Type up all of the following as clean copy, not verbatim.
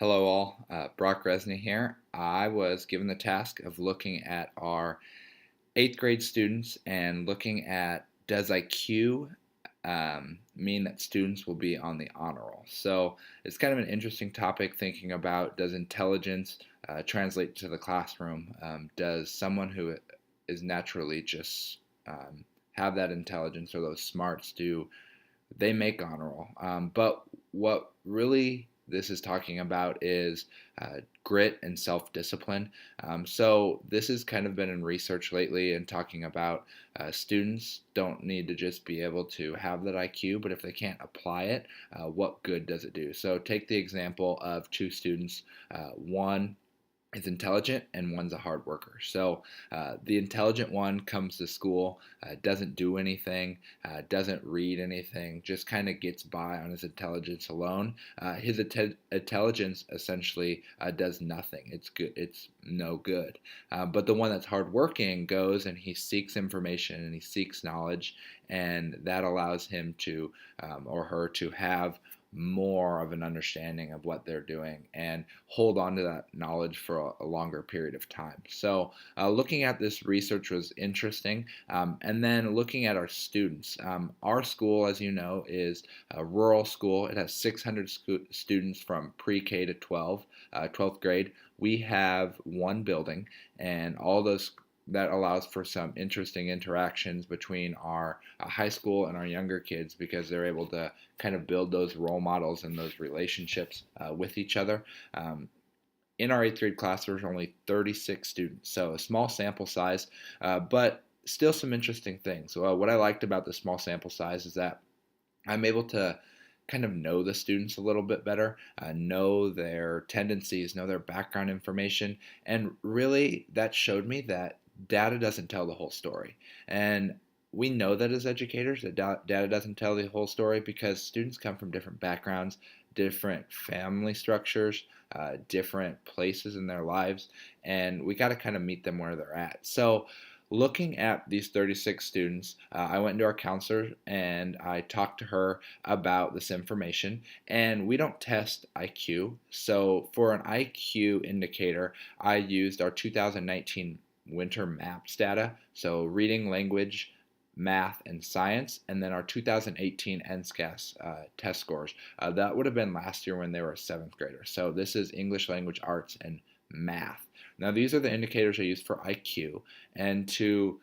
Hello all, Brock Resney here. I was given the task of looking at our eighth grade students and looking at does IQ mean that students will be on the honor roll. So it's kind of an interesting topic thinking about does intelligence translate to the classroom? Does someone who is naturally just have that intelligence or those smarts they make honor roll. But what really this is talking about is grit and self-discipline. So this has kind of been in research lately and talking about students don't need to just be able to have that IQ, but if they can't apply it, what good does it do? So take the example of two students. One is intelligent and one's a hard worker. So the intelligent one comes to school, doesn't do anything, doesn't read anything, just kind of gets by on his intelligence alone. His intelligence essentially does nothing. It's good. It's no good. But the one that's hardworking goes and he seeks information and he seeks knowledge, and that allows him to or her to have more of an understanding of what they're doing and hold on to that knowledge for a longer period of time. So, looking at this research was interesting. And then looking at our students. Our school, as you know, is a rural school. It has 600 students from pre K to 12, 12th grade. We have one building, and all those that allows for some interesting interactions between our high school and our younger kids because they're able to kind of build those role models and those relationships with each other. In our eighth grade class, there's only 36 students, so a small sample size, but still some interesting things. What I liked about the small sample size is that I'm able to kind of know the students a little bit better, know their tendencies, know their background information, and really that showed me that data doesn't tell the whole story. And we know that as educators, that data doesn't tell the whole story because students come from different backgrounds, different family structures, different places in their lives, and we got to kind of meet them where they're at. So, looking at these 36 students, I went into our counselor and I talked to her about this information. And we don't test IQ. So, for an IQ indicator, I used our 2019 winter MAPS data, so reading, language, math, and science, and then our 2018 NSCAS test scores. That would have been last year when they were a seventh grader. So this is English language arts and math. Now these are the indicators I use for IQ, and to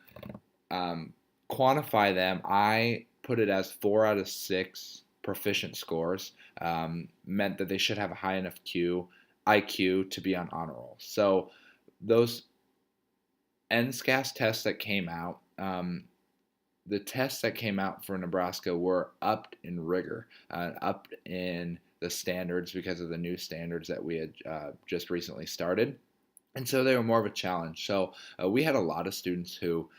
quantify them, I put it as 4 out of 6 proficient scores, meant that they should have a high enough IQ to be on honor roll. So those NSCAS tests that came out, the tests that came out for Nebraska were upped in rigor, upped in the standards because of the new standards that we had just recently started. And so they were more of a challenge. So we had a lot of students who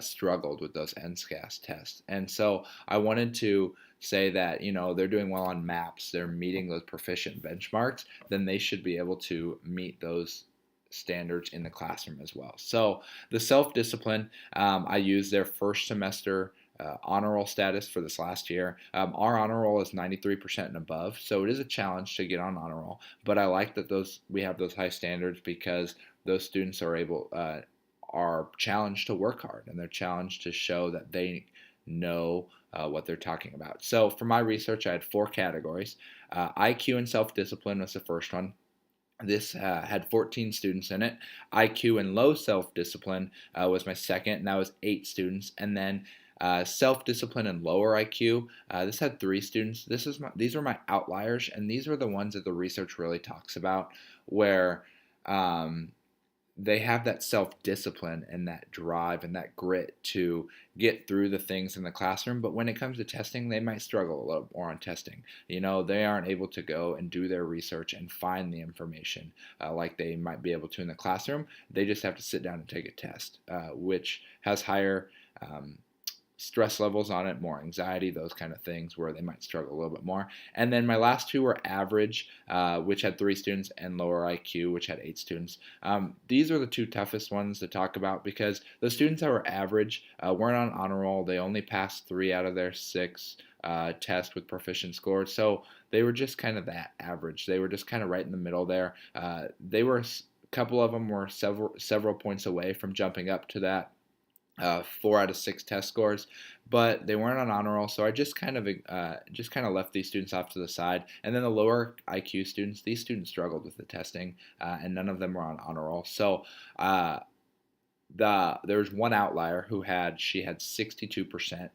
struggled with those NSCAS tests. And so I wanted to say that, they're doing well on maps, they're meeting those proficient benchmarks, then they should be able to meet those standards in the classroom as well. So the self-discipline, I used their first semester honor roll status for this last year. Our honor roll is 93% and above, so it is a challenge to get on honor roll. But I like that we have those high standards because those students are challenged to work hard and they're challenged to show that they know what they're talking about. So for my research, I had 4 categories. IQ and self-discipline was the first one. This had 14 students in it. IQ and low self-discipline was my second, and that was 8 students. And then self-discipline and lower IQ, this had 3 students. These were my outliers, and these were the ones that the research really talks about, where they have that self-discipline and that drive and that grit to get through the things in the classroom, but when it comes to testing, they might struggle a little more on testing. They aren't able to go and do their research and find the information like they might be able to in the classroom. They just have to sit down and take a test, which has higher stress levels on it, more anxiety, those kind of things where they might struggle a little bit more. And then my last 2 were average, which had 3 students, and lower IQ, which had 8 students. These are the 2 toughest ones to talk about because the students that were average weren't on honor roll. They only passed 3 out of their 6 tests with proficient scores. So they were just kind of that average. They were just kind of right in the middle there. They were a couple of them were several points away from jumping up to that 4 out of 6 test scores, but they weren't on honor roll. So I just kind of left these students off to the side. And then the lower IQ students, these students struggled with the testing, and none of them were on honor roll. So there was one outlier who she had 62%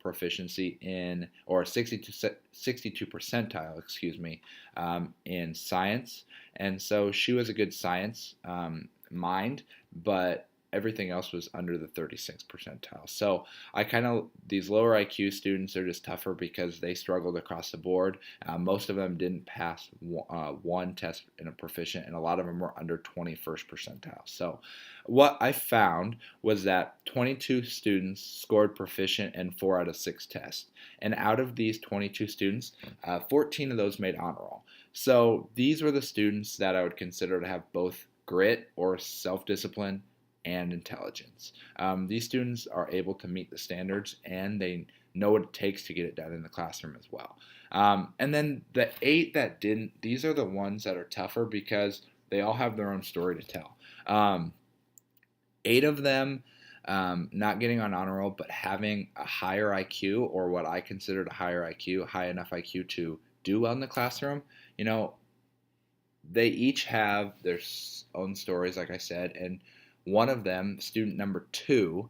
proficiency in, or 62 percentile, excuse me, in science, and so she was a good science mind, but everything else was under the 36th percentile. So these lower IQ students are just tougher because they struggled across the board. Most of them didn't pass one test in a proficient, and a lot of them were under 21st percentile. So what I found was that 22 students scored proficient in 4 out of 6 tests. And out of these 22 students, 14 of those made honor roll. So these were the students that I would consider to have both grit or self-discipline and intelligence. These students are able to meet the standards, and they know what it takes to get it done in the classroom as well. And then the 8 that didn't, these are the ones that are tougher because they all have their own story to tell. 8 of them not getting on honor roll, but having a higher IQ, or what I considered a higher IQ, high enough IQ to do well in the classroom. They each have their own stories, like I said, and one of them, student number 2,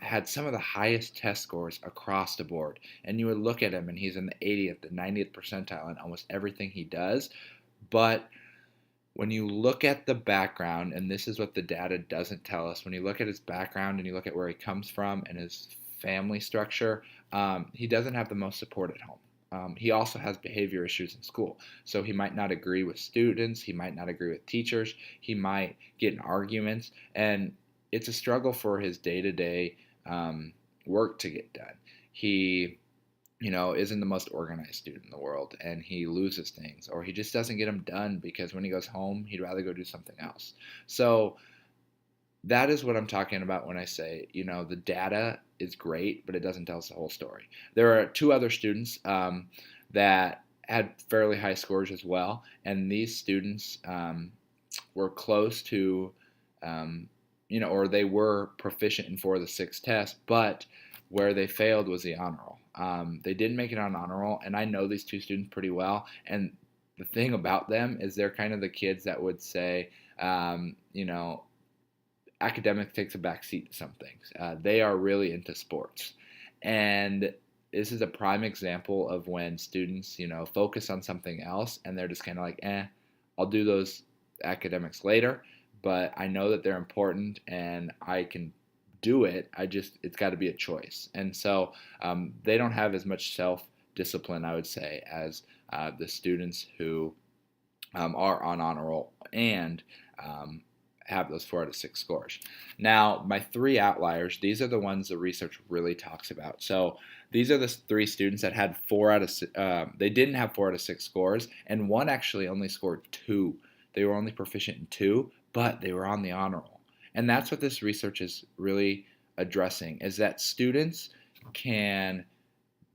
had some of the highest test scores across the board. And you would look at him, and he's in the 80th, the 90th percentile in almost everything he does. But when you look at the background, and this is what the data doesn't tell us, when you look at his background and you look at where he comes from and his family structure, he doesn't have the most support at home. He also has behavior issues in school. So he might not agree with students. He might not agree with teachers. He might get in arguments. And it's a struggle for his day-to-day work to get done. He, isn't the most organized student in the world, and he loses things, or he just doesn't get them done because when he goes home, he'd rather go do something else. So that is what I'm talking about when I say, the data is great, but it doesn't tell us the whole story. There are 2 other students that had fairly high scores as well, and these students were close to, or they were proficient in 4 of the 6 tests, but where they failed was the honor roll. They didn't make it on honor roll, and I know these 2 students pretty well, and the thing about them is they're kind of the kids that would say, academics takes a back seat to some things. They are really into sports. And this is a prime example of when students, focus on something else, and they're just kind of like, I'll do those academics later, but I know that they're important and I can do it. It's got to be a choice. And so they don't have as much self-discipline, I would say, as the students who are on honor roll and have those 4 out of 6 scores. Now, my 3 outliers, these are the ones the research really talks about. So these are the 3 students that had 4 out of 6, they didn't have 4 out of 6 scores, and one actually only scored 2. They were only proficient in 2, but they were on the honor roll. And that's what this research is really addressing, is that students can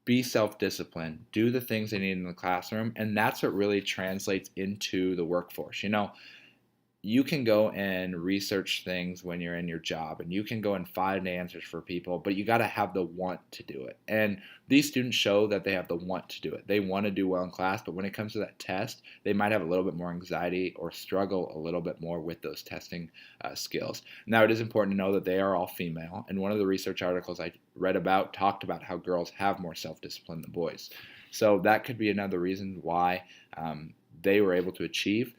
be self-disciplined, do the things they need in the classroom, and that's what really translates into the workforce. You can go and research things when you're in your job, and you can go and find answers for people, but you got to have the want to do it. And these students show that they have the want to do it. They want to do well in class, but when it comes to that test, they might have a little bit more anxiety or struggle a little bit more with those testing skills. Now, it is important to know that they are all female, and one of the research articles I read about talked about how girls have more self-discipline than boys. So that could be another reason why they were able to achieve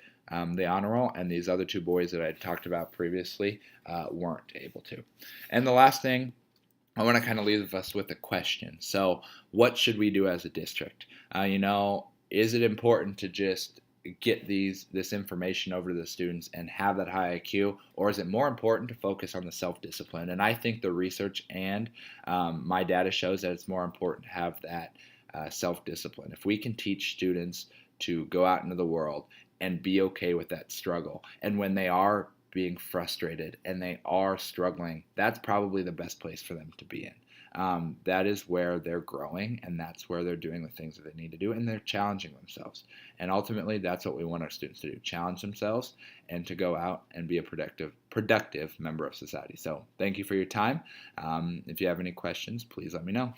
the honor roll, and these other 2 boys that I talked about previously weren't able to. And the last thing, I want to kind of leave us with a question. So what should we do as a district? Is it important to just get this information over to the students and have that high IQ, or is it more important to focus on the self-discipline? And I think the research and my data shows that it's more important to have that self-discipline. If we can teach students to go out into the world and be okay with that struggle, and when they are being frustrated and they are struggling, that's probably the best place for them to be in. that is where they're growing, and that's where they're doing the things that they need to do, and they're challenging themselves. And ultimately, that's what we want our students to do: challenge themselves and to go out and be a productive member of society. So thank you for your time. If you have any questions, please let me know.